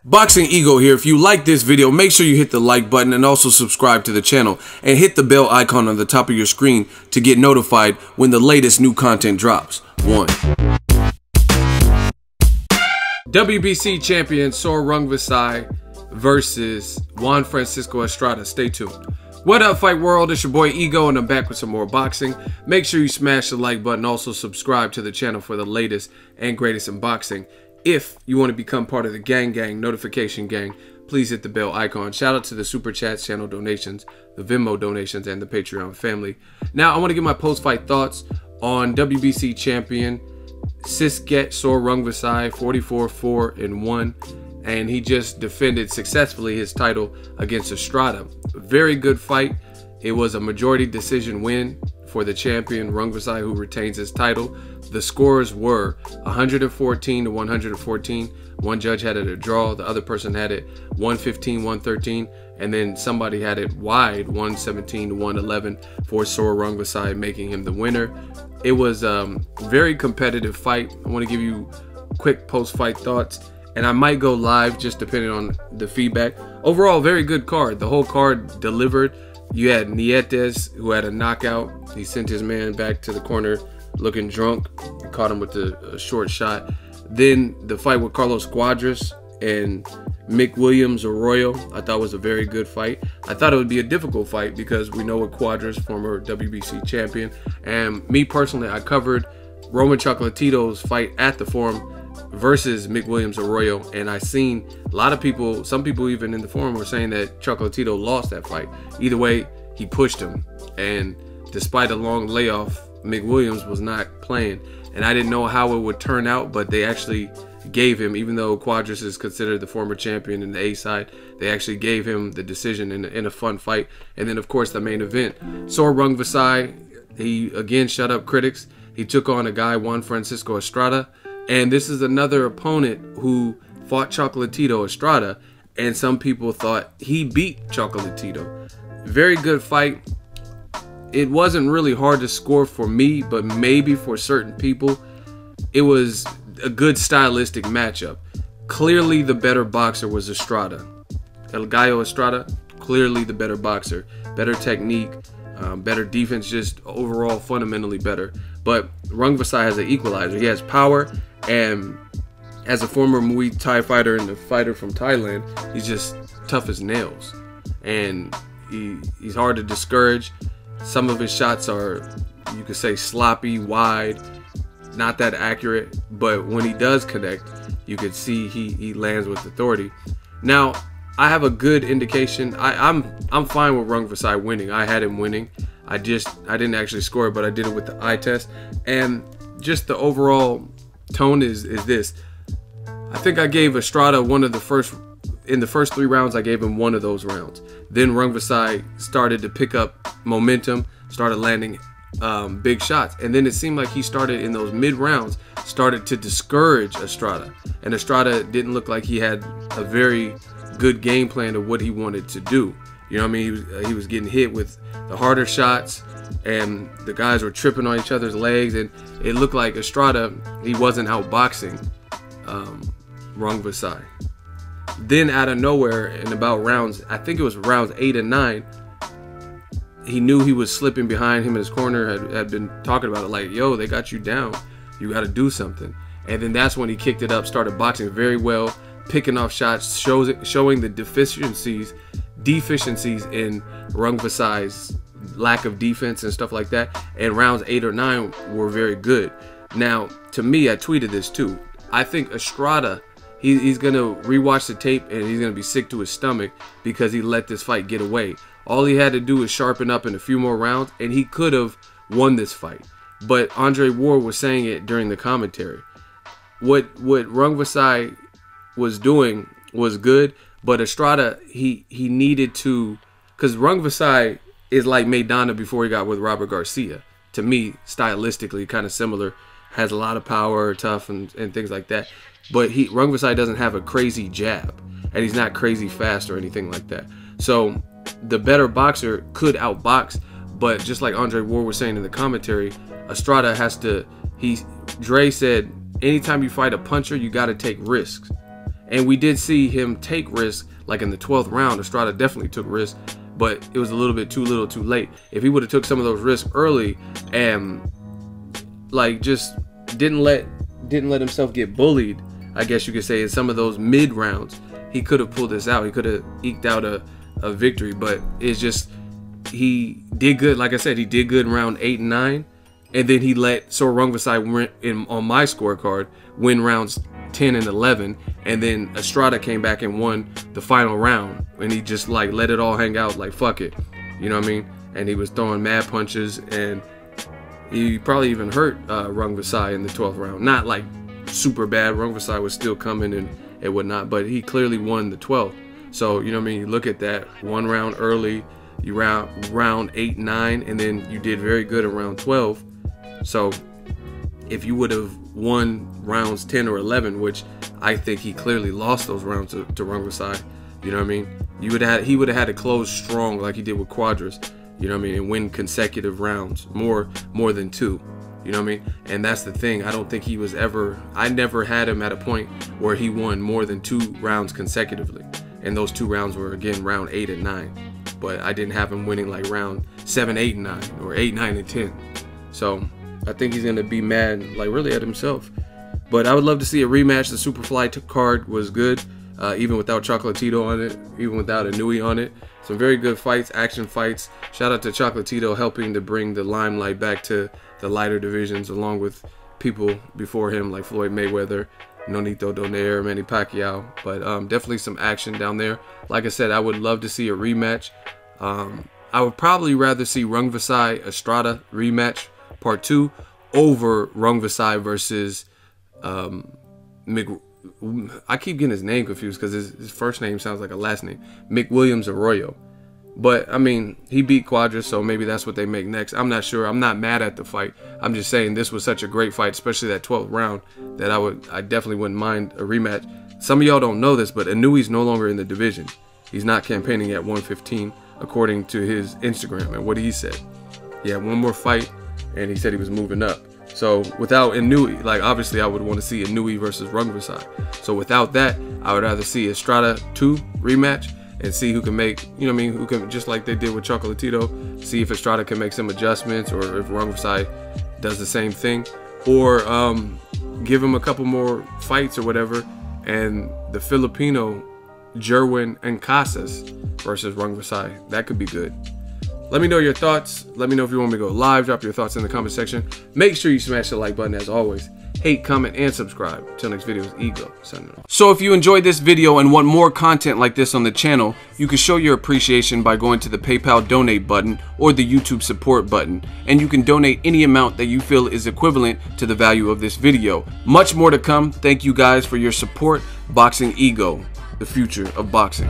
Boxing Ego here. If you like this video, make sure you hit the like button and also subscribe to the channel and hit the bell icon on the top of your screen to get notified when the latest new content drops. One. WBC champion Sor Rungvisai versus Juan Estrada. Stay tuned. What up, fight world? It's your boy Ego and I'm back with some more boxing. Make sure you smash the like button. Also subscribe to the channel for the latest and greatest in boxing. If you want to become part of the gang notification gang, please hit the bell icon. Shout out to the super chats, channel donations, the Venmo donations, and the Patreon family. Now I want to get my post-fight thoughts on WBC champion Srisaket Sor Rungvisai, 44-4-1, and he just defended successfully his title against Estrada. Very good fight. It was a majority decision win for the champion Rungvisai, who retains his title. The scores were 114-114. One judge had it a draw, the other person had it 115-113, and then somebody had it wide, 117-111 for Sor Rungvisai, making him the winner. It was a very competitive fight. I want to give you quick post-fight thoughts, and I might go live just depending on the feedback. Overall, very good card. The whole card delivered. You had Nietes, who had a knockout. He sent his man back to the corner looking drunk. Caught him with a short shot. Then the fight with Carlos Cuadras and Mick Williams Arroyo, I thought was a very good fight. I thought it would be a difficult fight because we know what Cuadras, former WBC champion, and me personally, I covered Roman Chocolatito's fight at the Forum versus Mick Williams Arroyo, and I seen a lot of people, some people even in the forum were saying that Chocolatito lost that fight. Either way, he pushed him, and despite a long layoff, Mick Williams was not playing, and I didn't know how it would turn out, but they actually gave him, even though Cuadras is considered the former champion in the A side, they actually gave him the decision in a fun fight. And then of course the main event, Sor Rungvisai, he again shut up critics. He took on a guy, Juan Estrada, and this is another opponent who fought Chocolatito Estrada, and some people thought he beat Chocolatito. Very good fight. It wasn't really hard to score for me, but maybe for certain people, it was a good stylistic matchup. Clearly the better boxer was Estrada. El Gallo Estrada, clearly the better boxer. Better technique, better defense, just overall fundamentally better. But Rungvisai has an equalizer. He has power, and as a former Muay Thai fighter and a fighter from Thailand, he's just tough as nails. And he's hard to discourage. Some of his shots are, you could say, sloppy, wide, not that accurate, but when he does connect, you could see he lands with authority. Now, I have a good indication. I'm fine with Rungvisai winning. I had him winning. I didn't actually score it, but I did it with the eye test. And just the overall tone is this. I think I gave Estrada in the first 3 rounds, I gave him one of those rounds. Then Rungvisai started to pick up momentum, started landing big shots. And then it seemed like he started in those mid rounds, started to discourage Estrada. And Estrada didn't look like he had a very good game plan of what he wanted to do. You know what I mean? He was getting hit with the harder shots, and the guys were tripping on each other's legs, and it looked like Estrada, he wasn't outboxing Rungvisai. Then out of nowhere, in about rounds, I think it was rounds 8 and 9, he knew he was slipping behind him in his corner, had been talking about it like, yo, they got you down. You got to do something. And then that's when he kicked it up, started boxing very well, picking off shots, showing the deficiencies in Rungvisai's lack of defense and stuff like that. And rounds 8 or 9 were very good. Now, to me, I tweeted this too. I think Estrada, he's going to rewatch the tape and he's going to be sick to his stomach because he let this fight get away. All he had to do was sharpen up in a few more rounds and he could have won this fight. But Andre Ward was saying it during the commentary. What Rungvisai was doing was good, but Estrada, he needed to, because Rungvisai is like Maidana before he got with Robert Garcia. To me, stylistically, kind of similar. Has a lot of power, tough, and things like that. But Rungvisai doesn't have a crazy jab, and he's not crazy fast or anything like that. So the better boxer could outbox, but just like Andre Ward was saying in the commentary, Estrada has to, Dre said, anytime you fight a puncher, you got to take risks. And we did see him take risks, like in the 12th round. Estrada definitely took risks, but it was a little bit too little too late. If he would have took some of those risks early and like just didn't let himself get bullied, I guess you could say, in some of those mid rounds, he could have pulled this out. He could have eked out a victory. But it's just, he did good. Like I said, he did good in round 8 and 9, and then he let Sor Rungvisai on my scorecard win rounds 10 and 11, and then Estrada came back and won the final round, and he just like let it all hang out, like fuck it, you know what I mean? And he was throwing mad punches, and he probably even hurt Rungvisai in the 12th round. Not like super bad. Rungvisai was still coming and whatnot, but he clearly won the 12th. So you know what I mean? You look at that, one round early, you round 8, 9, and then you did very good in round 12. So if you would have won rounds 10 or 11, which I think he clearly lost those rounds to Rungvisai, you know what I mean? He would have had to close strong like he did with Quadras, you know what I mean, and win consecutive rounds, more than 2, you know what I mean? And that's the thing. I don't think he was ever, I never had him at a point where he won more than 2 rounds consecutively. And those 2 rounds were, again, round 8 and 9. But I didn't have him winning like round 7, 8, and 9, or 8, 9, and 10. So I think he's going to be mad, like really at himself. But I would love to see a rematch. The Superfly card was good, even without Chocolatito on it, even without Inui on it. Some very good fights, action fights. Shout out to Chocolatito helping to bring the limelight back to the lighter divisions, along with people before him like Floyd Mayweather, Nonito Donaire, Manny Pacquiao. But definitely some action down there. Like I said, I would love to see a rematch. I would probably rather see Rungvisai Estrada rematch part 2 over Rungvisai versus I keep getting his name confused because his first name sounds like a last name, McWilliams Arroyo. But I mean, he beat Quadras, so maybe that's what they make next. I'm not sure. I'm not mad at the fight. I'm just saying this was such a great fight, especially that 12th round, that I definitely wouldn't mind a rematch. Some of y'all don't know this, but Inui's no longer in the division. He's not campaigning at 115, according to his Instagram and what he said. He had one more fight, and he said he was moving up. So without Inui, like obviously I would want to see Inui versus Rungvisai. So without that, I would rather see Estrada 2 rematch and see who can make, you know what I mean, who can, just like they did with Chocolatito, see if Estrada can make some adjustments, or if Rungvisai does the same thing, or give him a couple more fights or whatever, and the Filipino Juan and Casas versus Rungvisai. That could be good. Let me know your thoughts. Let me know if you want me to go live. Drop your thoughts in the comment section. Make sure you smash the like button as always. Hate, comment, and subscribe. Till next video is Ego signing off. So if you enjoyed this video and want more content like this on the channel, you can show your appreciation by going to the PayPal donate button or the YouTube support button. And you can donate any amount that you feel is equivalent to the value of this video. Much more to come. Thank you guys for your support. Boxing Ego, the future of boxing.